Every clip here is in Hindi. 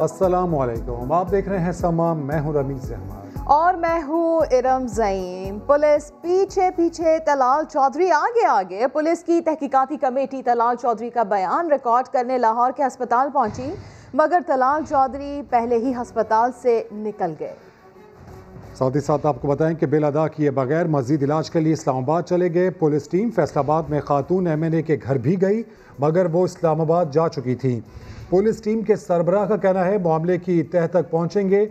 अस्सलामुअलैकुम, आप देख रहे हैं समा। मैं हूं रमीज अहमद और मैं हूं इरम ज़ईन। पुलिस पीछे पीछे, तलाल चौधरी आगे आगे। पुलिस की तहकीकाती कमेटी तलाल चौधरी का बयान रिकॉर्ड करने लाहौर के अस्पताल पहुंची, मगर तलाल चौधरी पहले ही अस्पताल से निकल गए। साथ ही साथ आपको बताएं कि बिल अदा किए बगैर मजीद इलाज के लिए इस्लामाबाद चले गए। पुलिस टीम फैसलाबाद में खातून MNA के घर भी गई, मगर वो इस्लामाबाद जा चुकी थी। पुलिस टीम के सरबराह का कहना है मामले की तह तक पहुंचेंगे।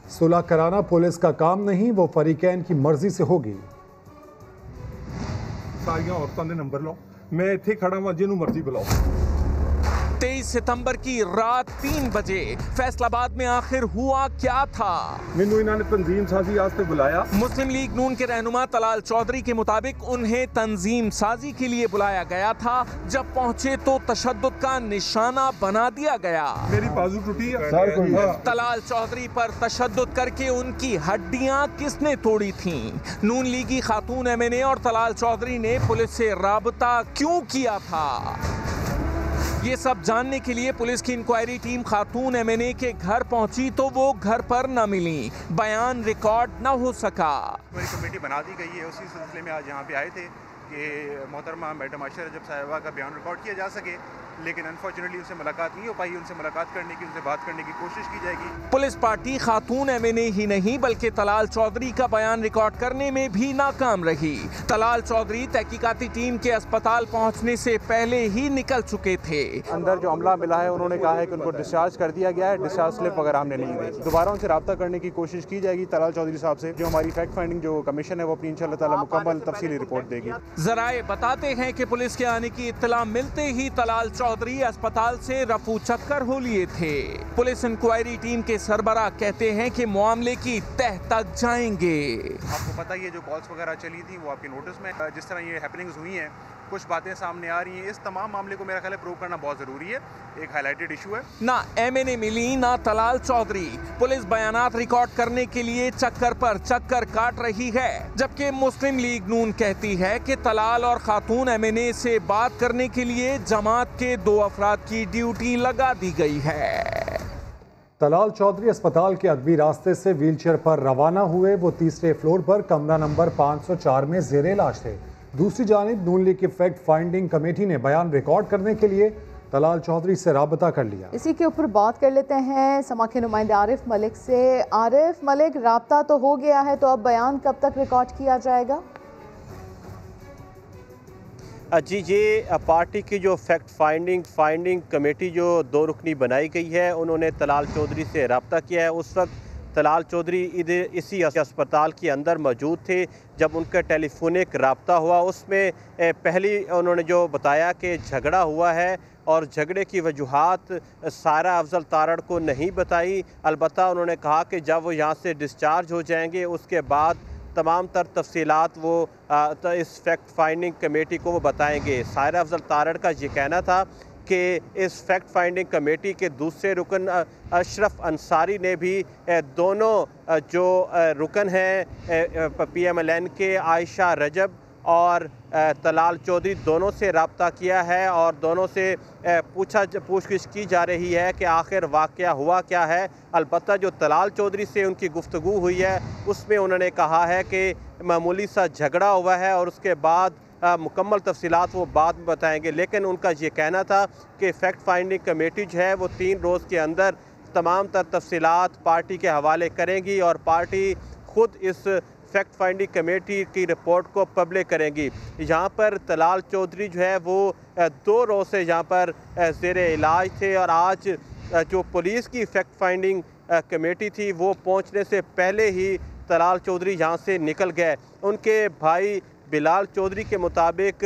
सुलह कराना पुलिस का काम नहीं, वो फरीकैन की मर्जी से होगी। सारियां औरतों ने नंबर लो, मैं इत्थे खड़ा हुआ, जिन्हों मर्जी बुलाओ। 23 सितंबर की रात 3 बजे फैसलाबाद में आखिर हुआ क्या था? मैनू इन्होंने तंजीम साजी वास्ते बुलाया। मुस्लिम लीग नून के रहनुमा तलाल चौधरी के मुताबिक उन्हें तंजीम साजी के लिए बुलाया गया था। जब पहुंचे तो तशद्दुद का निशाना बना दिया गया। मेरी बाजू टूटी है। तलाल चौधरी पर तशद्दुद करके उनकी हड्डियां किसने तोड़ी थीं? नून लीगी खातून MNA और तलाल चौधरी ने पुलिस से राबता क्यों किया था? ये सब जानने के लिए पुलिस की इंक्वायरी टीम खातून MNA के घर पहुंची तो वो घर पर न मिली, बयान रिकॉर्ड न हो सका। कमेटी बना दी गई है, उसी सिलसिले में आज यहाँ पे आए थे कि मोहतरमा मैडम आयशा रजब साहिबा का बयान रिकॉर्ड किया जा सके, लेकिन अनफॉर्चुनेटली उनसे मुलाकात नहीं हो पाई। उनसे मुलाकात करने की, उनसे बात करने की कोशिश की जाएगी। पुलिस पार्टी खातून MNA ही नहीं बल्कि तलाल चौधरी का बयान रिकॉर्ड करने में भी नाकाम रही। तलाल चौधरी तहकीकाती टीम के अस्पताल पहुंचने से पहले ही निकल चुके थे। अंदर जो अमला मिला है उन्होंने कहा है कि उनको डिस्चार्ज कर दिया गया है, डिस्चार्ज स्लिप वगैरह हमने नहीं दी। दोबारा उनसे रब्ता करने की कोशिश की जाएगी तलाल चौधरी साहब से। जो हमारी फैक्ट फाइंडिंग जो कमीशन है वो अपनी इंशाअल्लाह ताला मुकम्मल तफसीली रिपोर्ट देगी। जराए बताते हैं कि पुलिस के आने की इत्तला मिलते ही तलाल चौधरी अस्पताल से रफू चक्कर हो लिए थे। पुलिस इंक्वायरी टीम के सरबराह कहते हैं कि मामले की तह तक जाएंगे। आपको पता ही है जो कॉल्स वगैरह चली थी वो आपके नोटिस में, जिस तरह ये हैपनिंग्स हुई हैं, कुछ बातें सामने आ रही हैं। इस तमाम मामले को मेरा ख्याल है प्रूव करना बहुत ज़रूरी है, एक हाईलाइटेड इशू है। ना MNA मिली ना तलाल चौधरी। पुलिस बयानात रिकॉर्ड करने के लिए चक्कर पर चक्कर काट रही है, जबकि मुस्लिम लीग नून कहती है कि तलाल और खातून MNA से बात करने के लिए जमात के 2 अफराद की ड्यूटी लगा दी गई है। तलाल चौधरी अस्पताल के अगबी रास्ते से व्हीलचेयर पर रवाना हुए। वो तीसरे फ्लोर पर कमरा नंबर 504 में जेर इलाज थे। दूसरी जानिब नून लीग की फैक्ट फाइंडिंग कमेटी ने बयान रिकॉर्ड करने के लिए तलाल चौधरी से राबता कर लिया। इसी के ऊपर बात कर लेते हैं समा के नुमाइंदे आरिफ मलिक से। आरिफ मलिक, राबता तो हो गया है, तो अब बयान कब तक रिकॉर्ड किया जाएगा? जी, ये पार्टी की जो फैक्ट फाइंडिंग कमेटी जो 2 रुकनी बनाई गई है, उन्होंने तलाल चौधरी से रब्ता किया है। उस वक्त तलाल चौधरी इसी अस्पताल के अंदर मौजूद थे जब उनका टेलीफोनिक रब्ता हुआ। उसमें पहली उन्होंने जो बताया कि झगड़ा हुआ है और झगड़े की वजूहात सारा अफजल तारड़ को नहीं बताई। अलबत्ता उन्होंने कहा कि जब वो यहाँ से डिस्चार्ज हो जाएंगे उसके बाद तमाम तर तफसीलात वो इस फैक्ट फाइंडिंग कमेटी को वो बताएंगे। सारा अफजल तारड़ का ये कहना था कि इस फैक्ट फाइंडिंग कमेटी के दूसरे रुकन अशरफ अंसारी ने भी दोनों जो रुकन हैं PMLN के आयशा रजब और तलाल चौधरी दोनों से रब्ता किया है और दोनों से पूछगिछ की जा रही है कि आखिर वाक़या हुआ क्या है। अलबत्ता जो तलाल चौधरी से उनकी गुफ्तगू हुई है उसमें उन्होंने कहा है कि मामूली सा झगड़ा हुआ है और उसके बाद मुकम्मल तफसीलात वो बाद में बताएंगे। लेकिन उनका ये कहना था कि फैक्ट फाइंडिंग कमेटी जो है वो 3 रोज़ के अंदर तमाम तर तफसीलात पार्टी के हवाले करेंगी और पार्टी ख़ुद इस फैक्ट फाइंडिंग कमेटी की रिपोर्ट को पब्लिक करेंगी। यहाँ पर तलाल चौधरी जो है वो 2 रोज़ से यहाँ पर ज़ेर इलाज थे और आज जो पुलिस की फैक्ट फाइंडिंग कमेटी थी वो पहुँचने से पहले ही तलाल चौधरी यहाँ से निकल गए। उनके भाई बिलाल चौधरी के मुताबिक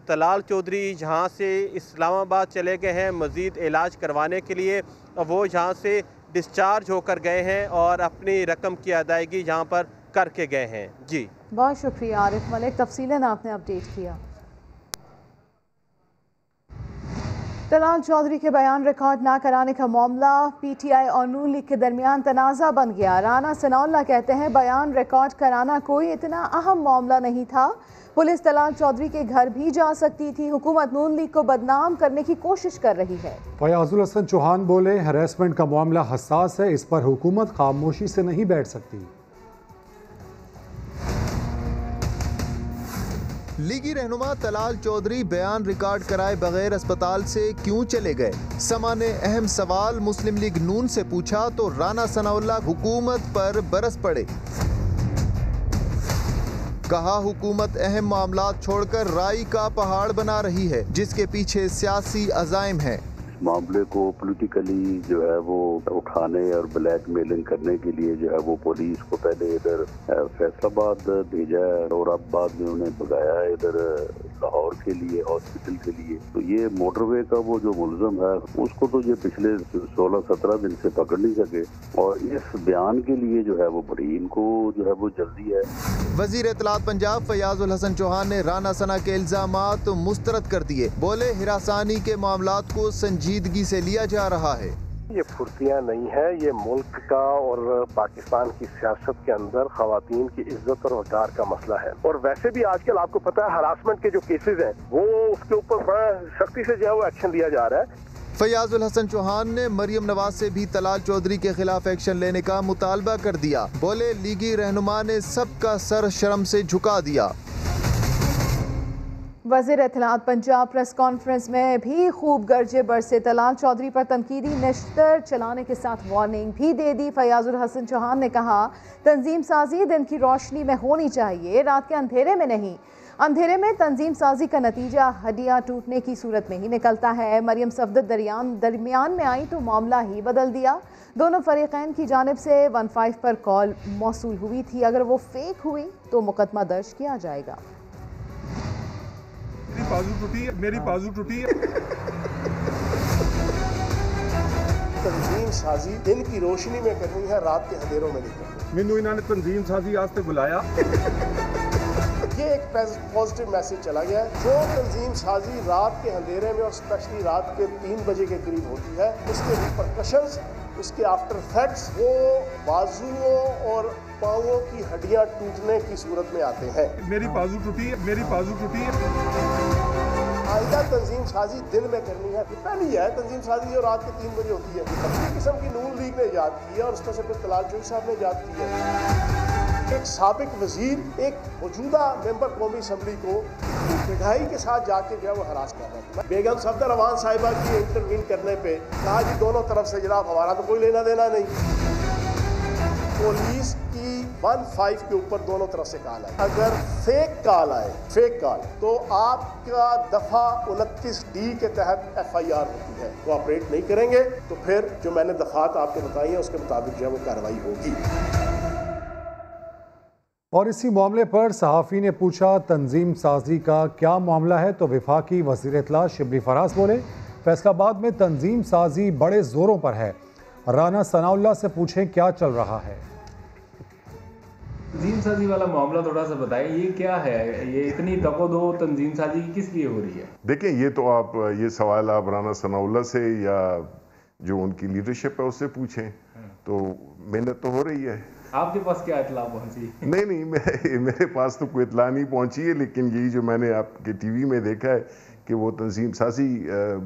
तलाल चौधरी यहाँ से इस्लामाबाद चले गए हैं मज़ीद इलाज करवाने के लिए। वो यहाँ से डिस्चार्ज होकर गए हैं और अपनी रकम की अदायगी यहाँ पर करके गए हैं। जी, बहुत शुक्रिया आरिफ मलिक, तफसीलन आपने अपडेट किया। तलाल चौधरी के बयान रिकॉर्ड ना कराने का मामला पीटीआई और नून लीग के दरमियान तनाज़ा बन गया। राना सनाउल्लाह कहते हैं बयान रिकॉर्ड कराना कोई इतना अहम मामला नहीं था। पुलिस तलाल चौधरी के घर भी जा सकती थी। हुकूमत नून लीग को बदनाम करने की कोशिश कर रही है। फयाजुल हसन चौहान बोले, हैरेसमेंट का मामला हसास है, इस पर हुकूमत खामोशी से नहीं बैठ सकती। लीगी रहनुमा तलाल चौधरी बयान रिकॉर्ड कराए बगैर अस्पताल से क्यों चले गए? समा ने अहम सवाल मुस्लिम लीग नून से पूछा तो राना सनाउल्लाह हुकूमत पर बरस पड़े। कहा हुकूमत अहम मामलात छोड़कर राई का पहाड़ बना रही है जिसके पीछे सियासी अज़ाइम है। मामले को पॉलिटिकली जो है वो उठाने और ब्लैकमेलिंग करने के लिए जो है वो पुलिस को पहले इधर फैसलाबाद भेजा है और अब बाद में उन्हें भगाया है इधर लाहौर के लिए, हॉस्पिटल के लिए। तो ये मोटरवे का वो जो मुलजम है उसको तो ये पिछले 16-17 दिन से पकड़ नहीं सके और इस बयान के लिए जो है वो बड़ी इनको जो है वो जल्दी है। वजीर इत्तलात पंजाब फयाजुल हसन चौहान ने राना सना के इल्जामात मुस्तरद कर दिए। बोले हिरासानी के मामलात को संजीदगी से लिया जा रहा है। ये फुर्तियाँ नहीं है, ये मुल्क का और पाकिस्तान की सियासत के अंदर खवातीन की इज्जत और वकार का मसला है। और वैसे भी आजकल आपको पता है हरासमेंट के जो केसेस हैं वो उसके ऊपर बड़ा सख्ती से जो है वो एक्शन लिया जा रहा है। फयाजुल हसन चौहान ने मरियम नवाज से भी तलाल चौधरी के खिलाफ एक्शन लेने का मुतालबा कर दिया। बोले लीगी रहनुमा ने सबका सर शर्म से झुका दिया। वज़ीर इत्तलात पंजाब प्रेस कॉन्फ्रेंस में भी खूब गरजे बरसे। तलाल चौधरी पर तनकीदी नश्तर चलाने के साथ वार्निंग भी दे दी। फयाजुल हसन चौहान ने कहा तंजीम साजी दिन की रोशनी में होनी चाहिए, रात के अंधेरे में नहीं। अंधेरे में तंजीम साजी का नतीजा हड्डियाँ टूटने की सूरत में ही निकलता है। मरियम सफदत दरमियान में आई तो मामला ही बदल दिया। दोनों फरीकैन की जानिब से 15 पर कॉल मौसूल हुई थी। अगर वो फेक हुई तो मुकदमा दर्ज किया जाएगा। मेरी बाजू टूटी है। तंजीम साजी दिन की रोशनी में करनी है, रात के अंधेरों में नहीं करनी। मैनू इन्होंने तंजीम साजी आज से बुलाया। ये एक पॉजिटिव मैसेज चला गया है। जो तंजीम साजी रात के अंधेरे में और स्पेशली रात के 3 बजे के करीब होती है उसके रिपरकशंस, उसके आफ्टर इफेक्ट्स वो बाजुओं और पाँवों की हड्डियां टूटने की सूरत में आते हैं। मेरी बाजू टूटी है, मेरी बाजू टूटी है। आइंदा तंजीम साजी दिन में करनी है। पहली है तंजीम साजी जो रात के 3 बजे होती है। अपनी किस्म की नून लीग ने ईजाद की है और उसमें से कुछ तलाल चौधरी साहब ने ईजाद की है। एक साबिक वजीर एक मौजूदा मेंबर कौमी असम्बली को मिठाई के साथ जाके जो है वो हरास कर रहा है। बेगम सफदर रवान साहिबा की इंटरवीन करने पे कहा जी दोनों तरफ से जनाब हमारा तो कोई लेना देना नहीं। पुलिस की 15 के ऊपर दोनों तरफ से कॉल आए। अगर फेक कॉल आए, फेक कॉल, तो आपका दफा 29D के तहत FIR होती है। वो ऑपरेट नहीं करेंगे तो फिर जो मैंने दफात आपको बताई है उसके मुताबिक जो है वो कार्रवाई होगी। और इसी मामले पर सहाफ़ी ने पूछा तंजीम साजी का क्या मामला है तो वफाकी वज़ीर इत्तलात शिबली फराज बोले फैसलाबाद में तंजीम साजी बड़े ज़ोरों पर है। राना सनाउल्लाह से पूछें क्या चल रहा है। तंजीम साजी वाला मामला थोड़ा सा बताएं, ये क्या है? ये इतनी दको-दो तंजीम साजी की किस लिए हो रही है? देखिए ये तो आप ये सवाल आप राना सनाउल्लाह से या जो उनकी लीडरशिप है उससे पूछें। तो मेहनत तो हो रही है। आपके पास क्या इत्तला पहुंची? नहीं मेरे पास तो कोई इत्तला नहीं पहुंची है, लेकिन यही जो मैंने आपके टीवी में देखा है कि वो तंजीम साजी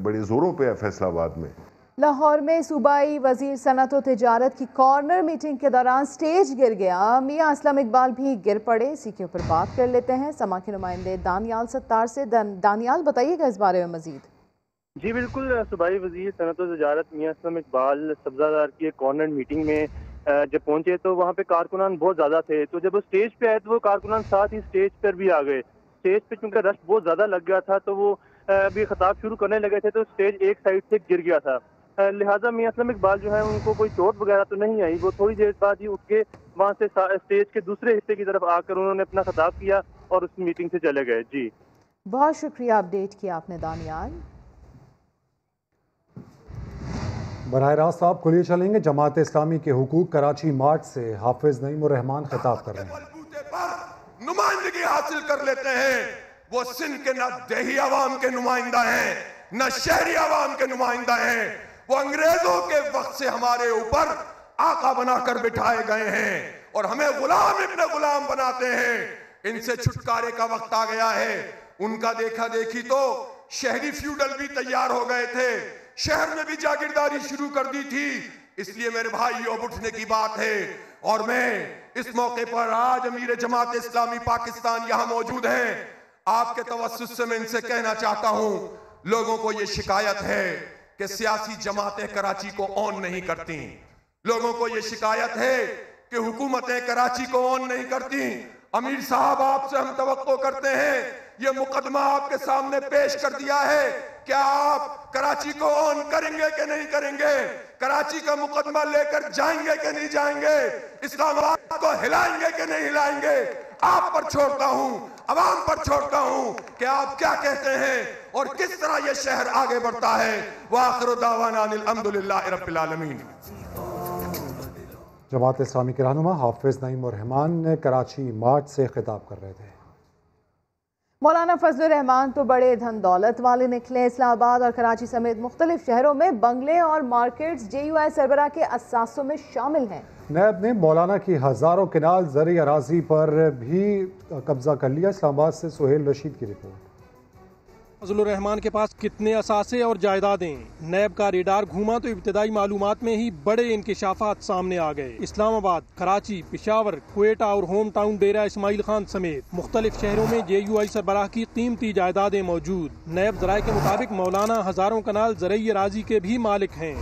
बड़े ज़ोरों पे है फैसलाबाद में। लाहौर में सूबाई वजीर सनत व तिजारत की कॉर्नर मीटिंग के दौरान स्टेज गिर गया। मियां असलम इकबाल भी गिर पड़े। इसी के ऊपर बात कर लेते हैं समा के नुमाइंदे दानियाल सत्तार से। दानियाल बताइएगा इस बारे में मजीद। जी बिल्कुल, सूबाई वजीर सनत व तिजारत मियां असलम इकबाल सब्जादार की एक कॉर्नर मीटिंग में जब पहुंचे तो वहाँ पे कारकुनान बहुत ज़्यादा थे। तो जब वो स्टेज पे आए तो वो कारकुनान साथ ही स्टेज पर भी आ गए। स्टेज पे चूँकि रश बहुत ज़्यादा लग गया था तो वो अभी खिताब शुरू करने लगे थे तो स्टेज एक साइड से गिर गया था। लिहाजा मियां असलम इकबाल जो है उनको कोई चोट वगैरह तो नहीं आई। वो थोड़ी देर बाद ही उठ के वहाँ से स्टेज के दूसरे हिस्से की तरफ आकर उन्होंने अपना खिताब किया और उस मीटिंग से चले गए। जी बहुत शुक्रिया अपडेट किया आपने दानियाल। बराह रास्त आप खुलिए चलेंगे। जमात इस्लामी के हुकूक कराची मार्च से हाफिज नईमुर रहमान खिताब कर रहे हैं। नुमाइंदगी हासिल कर लेते हैं। वो सिंध के ना देही आवाम के नुमाइंदा हैं न शहरी आवाम के नुमाइंदा हैं। वो अंग्रेजों के वक्त से हमारे ऊपर आका बनाकर बिठाए गए हैं और हमें गुलाम इब्न गुलाम बनाते हैं। इनसे छुटकारे का वक्त आ गया है। उनका देखा देखी तो शहरी फ्यूडल भी तैयार हो गए थे, शहर में भी जागीरदारी शुरू कर दी थी। इसलिए मेरे भाइयों, अब उठने की बात है। और मैं इस मौके पर आज अमीर जमात इस्लामी पाकिस्तान यहाँ मौजूद हैं। आपके तवस्सुस से मैं इनसे कहना चाहता हूँ, लोगों को ये शिकायत है कि सियासी जमातें कराची को ऑन नहीं करती। लोगों को ये शिकायत है कि हुकूमतें कराची को ऑन नहीं करती। अमीर साहब, आपसे हम तवक्को करते हैं, ये मुकदमा आपके सामने पेश कर दिया है, क्या आप कराची को ऑन करेंगे कि नहीं करेंगे? कराची का मुकदमा लेकर जाएंगे कि नहीं जाएंगे? इस्लामाबाद को हिलाएंगे कि नहीं हिलाएंगे? आप पर छोड़ता हूं, अवाम पर छोड़ता हूं कि आप क्या कहते हैं और किस तरह ये शहर आगे बढ़ता है। वाखिरु दावाना अनिल हम्दुलिल्लाहि रब्बिल आलमीन। जमात इस्लामी के रहनुमा हाफिज नईम उर रहमान ने कराची मार्च से खिताब कर रहे थे। मौलाना फजलुर रहमान तो बड़े धन दौलत वाले निकले। इस्लामाबाद और कराची समेत मुख्तलिफ शहरों में बंगले और मार्केट्स JUI सरबराह के असासों में शामिल हैं। नैब ने मौलाना की हज़ारों किनाल ज़री अराजी पर भी कब्जा कर लिया। इस्लामाबाद से सुहेल रशीद की रिपोर्ट। फजलुर रहमान के पास कितने असासे और जायदादें? नैब का रेडार घूमा तो इब्तदाई मालूमात में ही बड़े इंकिशाफात सामने आ गए। इस्लामाबाद, कराची, पेशावर, क्वेटा और होम टाउन डेरा इस्माइल खान समेत मुख्तलिफ शहरों में JUI सरबराह की कीमती जायदादें मौजूद। नैब ज़राए के मुताबिक मौलाना हज़ारों कनाल ज़रई अराजी के भी मालिक हैं।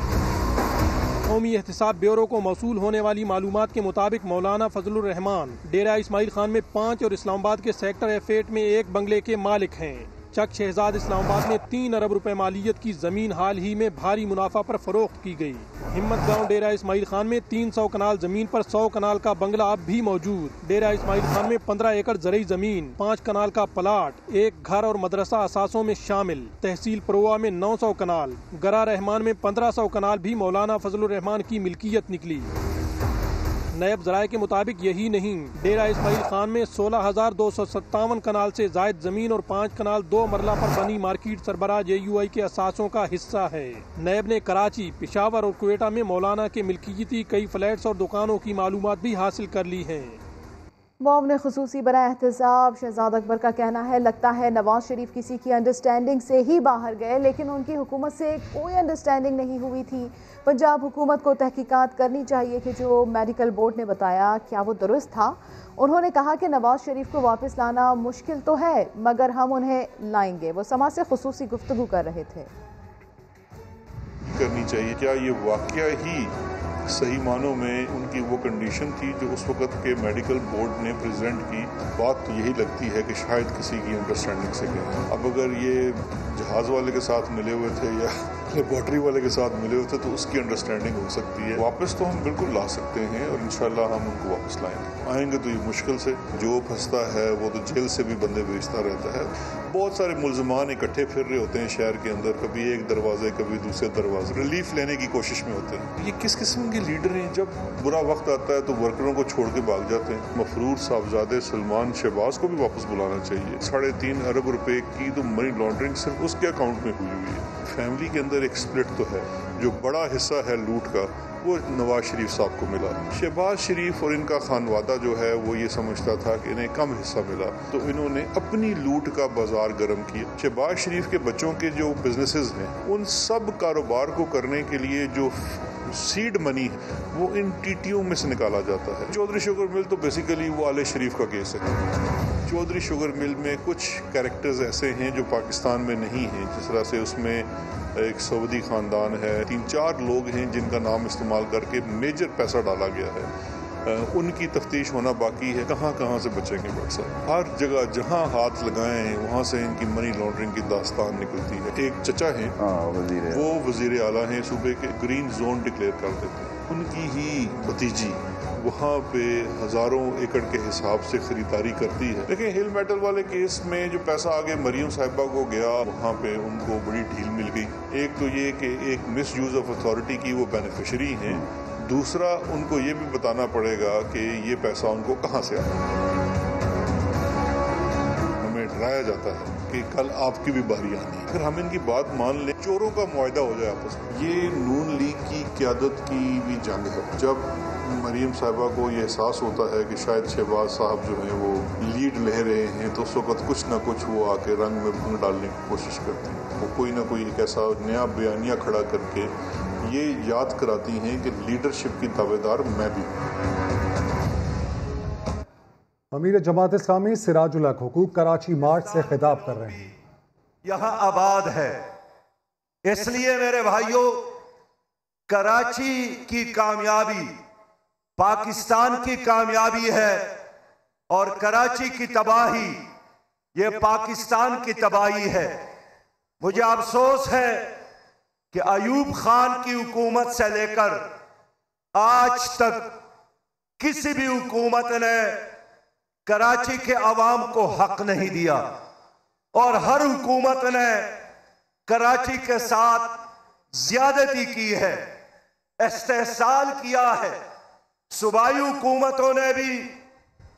कौमी एहतिसाब ब्यूरो को मौसूल होने वाली मालूमात के मुताबिक मौलाना फजलुर रहमान डेरा इस्माइल खान में 5 और इस्लामाबाद के सेक्टर F8 में 1 बंगले के मालिक हैं। चक शहजाद इस्लामाबाद में 3 अरब रुपए मालियत की जमीन हाल ही में भारी मुनाफा पर फरोख्त की गई। हिम्मत गांव डेरा इस्माइल खान में 300 कनाल जमीन पर 100 कनाल का बंगला अब भी मौजूद। डेरा इस्माइल खान में 15 एकड़ ज़रई जमीन, 5 कनाल का प्लाट, 1 घर और मदरसा असासों में शामिल। तहसील परोआ में 900 कनाल, गरा रहमान में 1500 कनाल भी मौलाना फजलुर रहमान की मिल्कियत निकली। नैब ज़राए के मुताबिक यही नहीं, डेरा इस्माइल खान में 16,257 कनाल से जायद ज़मीन और 5 कनाल 2 मरला पर बनी मार्केट सरबराह JUI के असासों का हिस्सा है। नैब ने कराची, पेशावर और क्वेटा में मौलाना के मिल्कियती कई फ्लैट्स और दुकानों की मालूमात भी हासिल कर ली हैं। मुआविन खुसूसी बराए एहतसाब शहजाद अकबर का कहना है, लगता है नवाज शरीफ किसी की अंडरस्टैंडिंग से ही बाहर गए, लेकिन उनकी हुकूमत से कोई अंडरस्टैंडिंग नहीं हुई थी। पंजाब हुकूमत को तहकीकात करनी चाहिए कि जो मेडिकल बोर्ड ने बताया क्या वो दुरुस्त था। उन्होंने कहा कि नवाज शरीफ को वापस लाना मुश्किल तो है, मगर हम उन्हें लाएंगे। वो समाज से खुसूसी गुफ्तगू कर रहे थे। करनी चाहिए, क्या ये वाकया ही सही मानों में उनकी वो कंडीशन थी जो उस वक्त के मेडिकल बोर्ड ने प्रेजेंट की? बात तो यही लगती है कि शायद किसी की अंडरस्टैंडिंग से गए। अब अगर ये जहाज़ वाले के साथ मिले हुए थे या लेबॉर्ट्री वाले के साथ मिले हुए थे तो उसकी अंडरस्टैंडिंग हो सकती है। वापस तो हम बिल्कुल ला सकते हैं और इंशाल्लाह हम उनको वापस आएंगे तो ये मुश्किल से। जो फंसता है वो तो जेल से भी बंदे भेजता रहता है। बहुत सारे मुल्ज़मान इकट्ठे फिर रहे होते हैं शहर के अंदर, कभी एक दरवाजे कभी दूसरे दरवाजे, रिलीफ लेने की कोशिश में होते हैं। ये किस किस्म के लीडर हैं? जब बुरा वक्त आता है तो वर्करों को छोड़ के भाग जाते हैं। मफरूर, साहबजादे, सलमान, शहबाज को भी वापस बुलाना चाहिए। 3.5 अरब रुपए की तो मनी लॉन्ड्रिंग सिर्फ उसके अकाउंट में हुई हुई है। फैमिली के अंदर एक स्प्लिट तो है, जो बड़ा हिस्सा है लूट का वो नवाज शरीफ साहब को मिला। शहबाज शरीफ और इनका खानवादा जो है वो ये समझता था कि इन्हें कम हिस्सा मिला, तो इन्होंने अपनी लूट का बाजार गर्म किया। शहबाज शरीफ के बच्चों के जो बिजनेसेस हैं उन सब कारोबार को करने के लिए जो सीड मनी है वो इन टीटीओ में से निकाला जाता है। चौधरी शुगर मिल तो बेसिकली वो आले शरीफ का केस है। चौधरी शुगर मिल में कुछ कैरेक्टर्स ऐसे हैं जो पाकिस्तान में नहीं हैं, जिस तरह से उसमें एक सऊदी ख़ानदान है, 3-4 लोग हैं जिनका नाम इस्तेमाल करके मेजर पैसा डाला गया है। उनकी तफ्तीश होना बाकी है। कहाँ कहाँ से बचेंगे भाई साहब? हर जगह जहाँ हाथ लगाए हैं वहाँ से इनकी मनी लॉन्ड्रिंग की दास्तान निकलती है। एक चचा हैं, वो वजीर आला हैं सूबे के, ग्रीन जोन डिक्लेयर कर देते हैं। उनकी ही भतीजी वहाँ पे हज़ारों एकड़ के हिसाब से खरीदारी करती है। लेकिन हिल मेटल वाले केस में जो पैसा आगे मरियम साहिबा को गया वहाँ पे उनको बड़ी ढील मिल गई। एक तो ये कि एक मिस यूज़ ऑफ अथॉरिटी की वो बेनिफिशरी हैं, दूसरा उनको ये भी बताना पड़ेगा कि ये पैसा उनको कहाँ से आया। हमें डराया जाता है कि कल आपकी भी बारी आनी है। अगर हम इनकी बात मान लें, चोरों का मुआहदा हो जाए आपस में। ये नून लीग की क़यादत की भी जंग है। जब मरीम साहिबा को ये एहसास होता है कि शायद शहबाज साहब जो हैं वो लीड ले रहे हैं, तो उस वक्त कुछ ना कुछ वो आके रंग में भंग डालने की कोशिश करती हैं। वो कोई ना कोई एक ऐसा नया बयानिया खड़ा करके ये याद कराती हैं कि लीडरशिप की दावेदार मैं भी हूँ। अमीर जमात इस्लामी सिराजुल हक हुकूक कराची मार्च से खिताब कर रहे हैं। यहाँ आबाद है, इसलिए मेरे भाइयों, कराची की कामयाबी पाकिस्तान की कामयाबी है और कराची की तबाही ये पाकिस्तान की तबाही है। मुझे अफसोस है कि अयूब खान की हुकूमत से लेकर आज तक किसी भी हुकूमत ने कराची के अवाम को हक नहीं दिया और हर हुकूमत ने कराची के साथ ज्यादती की है, इस्तेहसाल किया है। सूबाई हुकूमतों ने भी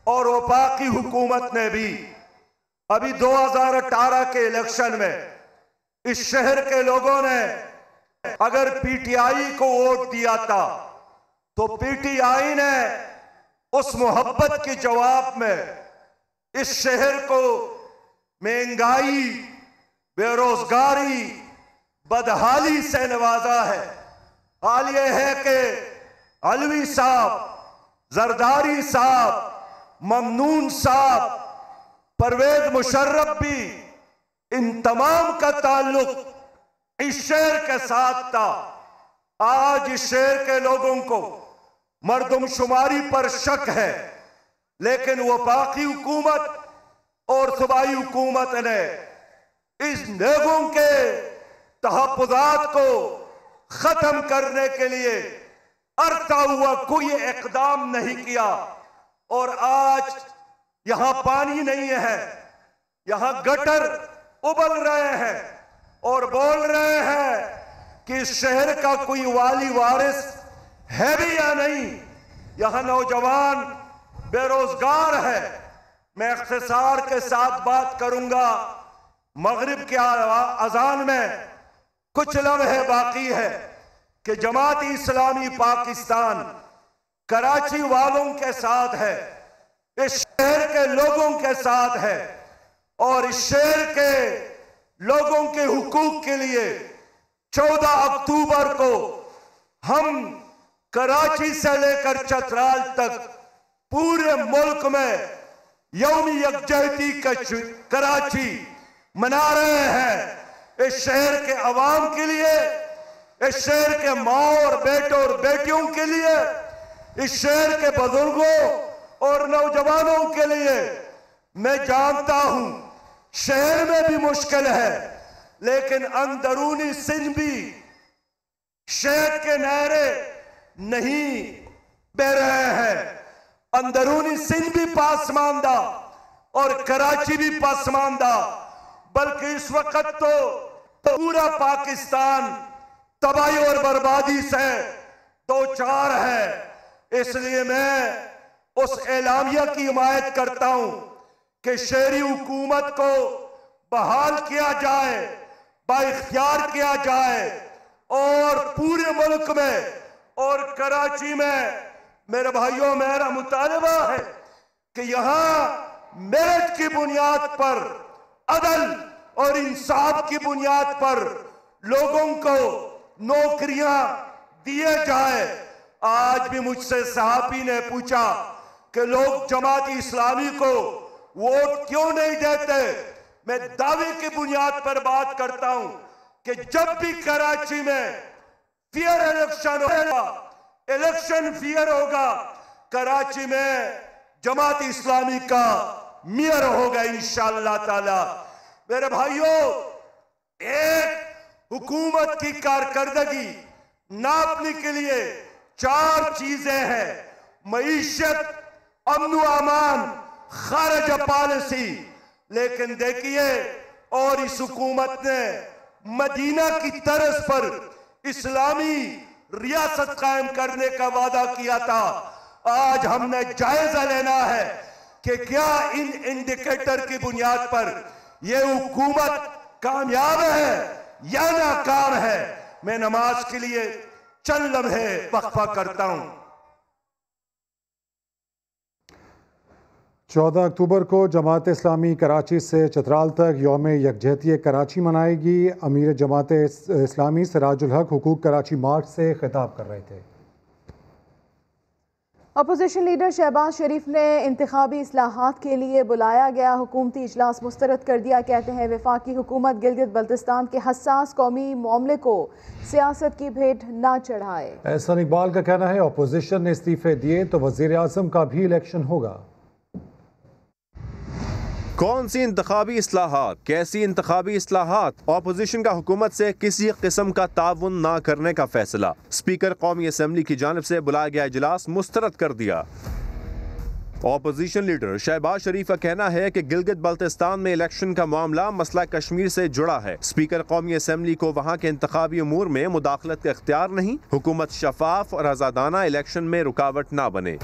और वफाकी हुकूमत ने भी। अभी 2018 के इलेक्शन में इस शहर के लोगों ने अगर पीटीआई को वोट दिया था तो पीटीआई ने उस मोहब्बत के जवाब में इस शहर को महंगाई, बेरोजगारी, बदहाली से नवाजा है। हाल यह है कि अलवी साहब, जरदारी साहब, ममनून साहब, परवेज मुशर्रफ भी, इन तमाम का ताल्लुक इस शहर के साथ था। आज इस शहर के लोगों को मर्दमशुमारी पर शक है, लेकिन वफाकी हुकूमत और सूबाई हुकूमत ने इस लोगों के तहफ़्फ़ुज़ात को खत्म करने के लिए अरता हुआ कोई इक़दाम नहीं किया। और आज यहां पानी नहीं है, यहां गटर उबल रहे हैं और बोल रहे हैं कि इस शहर का कोई वाली वारिस है भी या नहीं। यहां नौजवान बेरोजगार है। मैं इख्तिसार के साथ बात करूंगा। मगरिब के अजान में कुछ लम्हे बाकी है कि जमात इस्लामी पाकिस्तान कराची वालों के साथ है, इस शहर के लोगों के साथ है और इस शहर के लोगों के हुकूक के लिए 14 अक्टूबर को हम कराची से लेकर चतराल तक पूरे मुल्क में यौम यकजहती का कराची मना रहे हैं। इस शहर के अवाम के लिए, इस शहर के माँ और बेटों और बेटियों के लिए, इस शहर के बुजुर्गों और नौजवानों के लिए। मैं जानता हूं शहर में भी मुश्किल है, लेकिन अंदरूनी सिंध भी शहर के नहरे नहीं बह रहे हैं। अंदरूनी सिंध भी पासमानदा और कराची भी पासमानदा, बल्कि इस वक्त तो पूरा पाकिस्तान तबाही और बर्बादी से दो चार है। इसलिए मैं उस एलामिया की हिमायत करता हूं कि शहरी हुकूमत को बहाल किया जाए, बाइख्तियार किया जाए और पूरे मुल्क में और कराची में। मेरे भाइयों, मेरा मुतालबा है कि यहां मेरिट की बुनियाद पर, अदल और इंसाफ की बुनियाद पर लोगों को नौकरियां दिए जाए। आज भी मुझसे सहाफी ने पूछा कि लोग जमात इस्लामी को वोट क्यों नहीं देते। मैं दावे की बुनियाद पर बात करता हूं कि जब भी कराची में फेयर इलेक्शन होगा, इलेक्शन फेयर होगा, कराची में जमात इस्लामी का मेयर होगा इंशाअल्लाह ताला। मेरे भाइयों, एक हुकूमत की कारकर्दगी नापने के लिए 4 चीजें हैं: मईशत, अमन व अमान, खारजा पॉलिसी। लेकिन देखिए, और इस हुकूमत ने मदीना की तर्ज पर इस्लामी रियासत कायम करने का वादा किया था। आज हमने जायजा लेना है कि क्या इन इंडिकेटर की बुनियाद पर ये हुकूमत कामयाब है या नाकाम है, मैं नमाज के लिए चंद लम्हे वक्फा करता हूं। 14 अक्टूबर को जमात इस्लामी कराची से चित्राल तक यौम यकजहती कराची मनाएगी। अमीर जमात इस्लामी सिराजुल हक हुकूक कराची मार्च से खिताब कर रहे थे। अपोजिशन लीडर शहबाज शरीफ ने इंतखाबी इस्लाहात के लिए बुलाया गया हुकूमती इजलास मुस्तरद कर दिया। कहते हैं वफाकी हुकूमत गिलगित बल्तिस्तान के हसास कौमी मामले को सियासत की भेंट ना चढ़ाए। एहसान इकबाल का कहना है अपोजिशन ने इस्तीफे दिए तो वजीर आजम का भी इलेक्शन होगा। कौन सी इंतखाबी इस्लाहात, कैसी इंतखाबी इस्लाहात? ऑपोजिशन का हुकूमत से किसी किस्म का ताउन ना करने का फैसला। स्पीकर कौमी असम्बली की जानिब से बुलाया गया इजलास मुस्तरद कर दिया। ऑपोजिशन लीडर शहबाज शरीफ का कहना है कि गिलगित बल्तिस्तान में इलेक्शन का मामला मसला कश्मीर से जुड़ा है। स्पीकर कौमी असम्बली को वहाँ के इंतखाबी उमूर में मुदाखलत का इख्तियार नहीं। हुकूमत शफाफ और आज़ादाना इलेक्शन में रुकावट ना बने।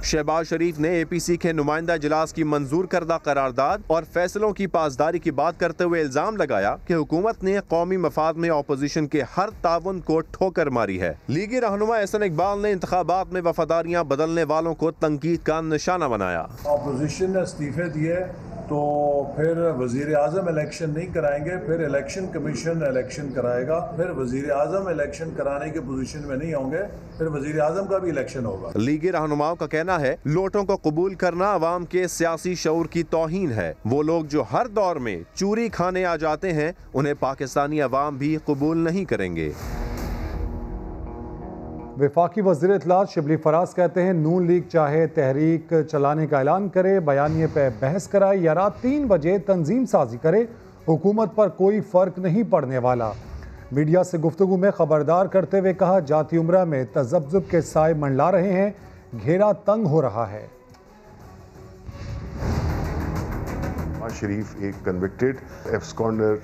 शहबाज शरीफ ने APC के नुमाइंदा इजलास की मंजूर करदा करारदाद और फैसलों की पासदारी की बात करते हुए इल्जाम लगाया कि हुकूमत ने कौमी मफाद में ऑपोजिशन के हर ताउन को ठोकर मारी है। लीगी रहनुमा एहसान इकबाल ने इंतखाबात में वफादारियां बदलने वालों को तंकीद का निशाना बनाया। ऑपोजिशन ने इस्तीफे दिए तो फिर वजीर आजम इलेक्शन नहीं कराएंगे, फिर इलेक्शन कमीशन इलेक्शन कराएगा, फिर वजीर आजम इलेक्शन कराने की पोजीशन में नहीं होंगे, फिर वजीर आजम का भी इलेक्शन होगा। लीगी रहनुमाओं का कहना है लोटों को कबूल करना अवाम के सियासी शऊर की तौहीन है। वो लोग जो हर दौर में चूरी खाने आ जाते हैं उन्हें पाकिस्तानी अवाम भी कबूल नहीं करेंगे। वफाकी वज़ीर इत्तलात शिबली फराज कहते हैं नून लीग चाहे तहरीक चलाने का ऐलान करे, बयानिए पर बहस कराए या रात 3 बजे तंजीम साजी करे, हुकूमत पर कोई फ़र्क नहीं पड़ने वाला। मीडिया से गुफ्तगू में खबरदार करते हुए कहा जाती उम्रा में तजब्जुब के साए मंडला रहे हैं, घेरा तंग हो रहा है। शरीफ एक कन्विक्टेड एब्सकॉन्डर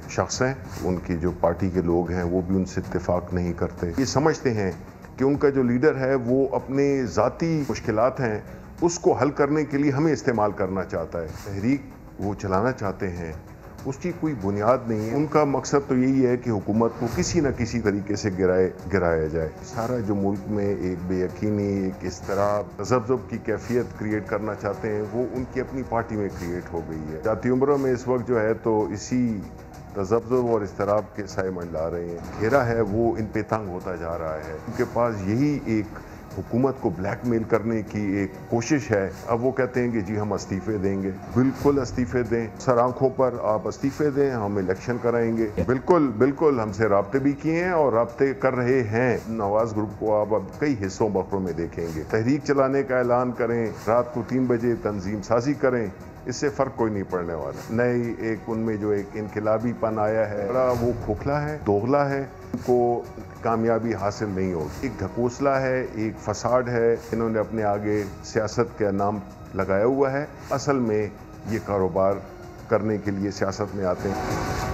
शख्स हैं, उनकी जो पार्टी के लोग हैं वो भी उनसे इत्तेफाक नहीं करते। ये समझते हैं कि उनका जो लीडर है वो अपने ज़ाती मुश्किलात हैं उसको हल करने के लिए हमें इस्तेमाल करना चाहता है। तहरीक वो चलाना चाहते हैं, उसकी कोई बुनियाद नहीं है। उनका मकसद तो यही है कि हुकूमत को किसी न किसी तरीके से गिराया जाए। सारा जो मुल्क में एक बेयकीनी, एक इस तरह तजब्जुब की कैफियत क्रिएट करना चाहते हैं वो उनकी अपनी पार्टी में क्रिएट हो गई है। जाती उम्रों में इस वक्त जो है तो इसी तजब्जुब और इस्तराब के साए मंडला रहे हैं। घेरा है वो इन पे तंग होता जा रहा है। उनके पास यही एक हुकूमत को ब्लैकमेल करने की एक कोशिश है। अब वो कहते हैं कि जी हम इस्तीफे देंगे। बिल्कुल इस्तीफे दें, सर आंखों पर आप इस्तीफे दें, हम इलेक्शन कराएंगे। बिल्कुल हमसे राब्ते भी किए हैं और राब्ते कर रहे हैं। नवाज ग्रुप को आप अब कई हिस्सों बखरों में देखेंगे। तहरीक चलाने का ऐलान करें, रात को 3 बजे तंजीम साजी करें, इससे फ़र्क कोई नहीं पड़ने वाला। नई एक उनमें जो एक इनकलाबीपन आया है बड़ा वो खोखला है, दोगला है, उनको कामयाबी हासिल नहीं होगी। एक ढकोसला है, एक फसाड है, इन्होंने अपने आगे सियासत का नाम लगाया हुआ है। असल में ये कारोबार करने के लिए सियासत में आते हैं।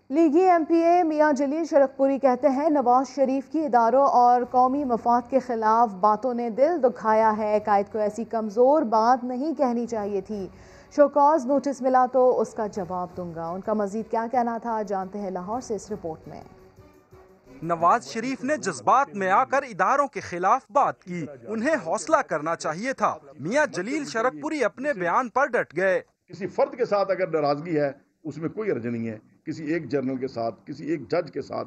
लीगी MPA मियां जलील शरकपुरी कहते हैं नवाज शरीफ की इदारों और कौमी मफाद के खिलाफ बातों ने दिल दुखाया है। कायद को ऐसी कमज़ोर बात नहीं कहनी चाहिए थी। शोकॉज नोटिस मिला तो उसका जवाब दूंगा। उनका मजीद क्या कहना था जानते हैं लाहौर से इस रिपोर्ट में। नवाज शरीफ ने जज्बात में आकर इदारों के खिलाफ बात की, उन्हें हौसला करना चाहिए था। मियां जलील शरकपुरी अपने बयान पर डट गए। किसी फर्द के साथ अगर नाराजगी है उसमें कोई अर्ज नहीं है, किसी एक जर्नल के साथ, किसी एक जज के साथ,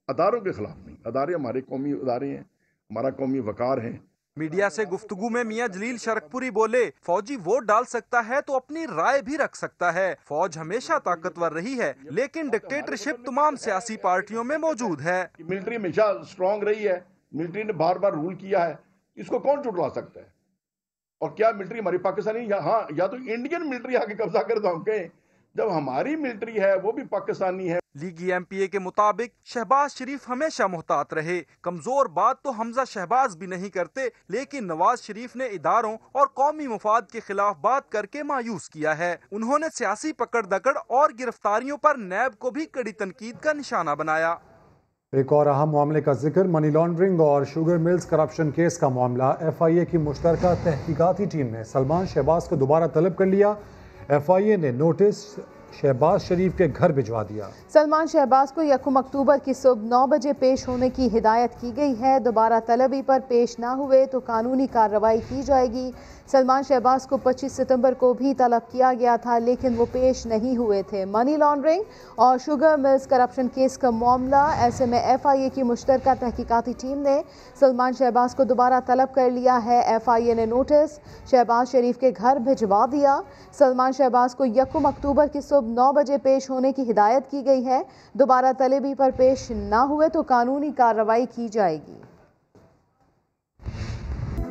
अदारों के खिलाफ नहीं। अदारे हमारे कौमी अदारे हैं, हमारा कौमी वकार है। मीडिया से गुफ्तगू में मियां जलील शरकपुरी बोले फौजी वोट डाल सकता है तो अपनी राय भी रख सकता है। फौज हमेशा ताकतवर रही है लेकिन डिक्टेटरशिप तमाम सियासी पार्टियों में मौजूद है। मिलिट्री हमेशा स्ट्रांग रही है, मिलिट्री ने बार बार रूल किया है, इसको कौन झुठला सकता है? और क्या मिलिट्री हमारी पाकिस्तानी या तो इंडियन मिलिट्री आके कब्जा करे तो हम कहें, जब हमारी मिलिट्री है वो भी पाकिस्तानी है। लीगी MPA के मुताबिक शहबाज शरीफ हमेशा मुहतात रहे। कमजोर बात तो हमजा शहबाज भी नहीं करते, लेकिन नवाज शरीफ ने इदारों और कौमी मुफाद के खिलाफ बात करके मायूस किया है। उन्होंने सियासी पकड़ दकड़ और गिरफ्तारियों पर नैब को भी कड़ी तनकीद का निशाना बनाया। एक और अहम मामले का जिक्र, मनी लॉन्ड्रिंग और शुगर मिल्स करप्शन केस का मामला। FIA की मुश्तरका तहकीकाती टीम ने सलमान शहबाज को दोबारा तलब कर लिया। FIA ने नोटिस शहबाज शरीफ के घर भिजवा दिया। सलमान शहबाज को 1 अक्टूबर की सुबह 9 बजे पेश होने की हिदायत की गई है। दोबारा तलबी पर पेश ना हुए तो कानूनी कार्रवाई की जाएगी। सलमान शहबाज को 25 सितंबर को भी तलब किया गया था, लेकिन वो पेश नहीं हुए थे। मनी लॉन्ड्रिंग और शुगर मिल्स करप्शन केस का मामला, ऐसे में FIA की मुश्तरका तहकीकाती टीम ने सलमान शहबाज को दोबारा तलब कर लिया है। FIA ने नोटिस शहबाज शरीफ के घर भिजवा दिया। सलमान शहबाज को 1 अक्टूबर की सुबह 9 बजे पेश होने की हिदायत की गई है। दोबारा तलबी पर पेश ना हुए तो कानूनी कार्रवाई की जाएगी।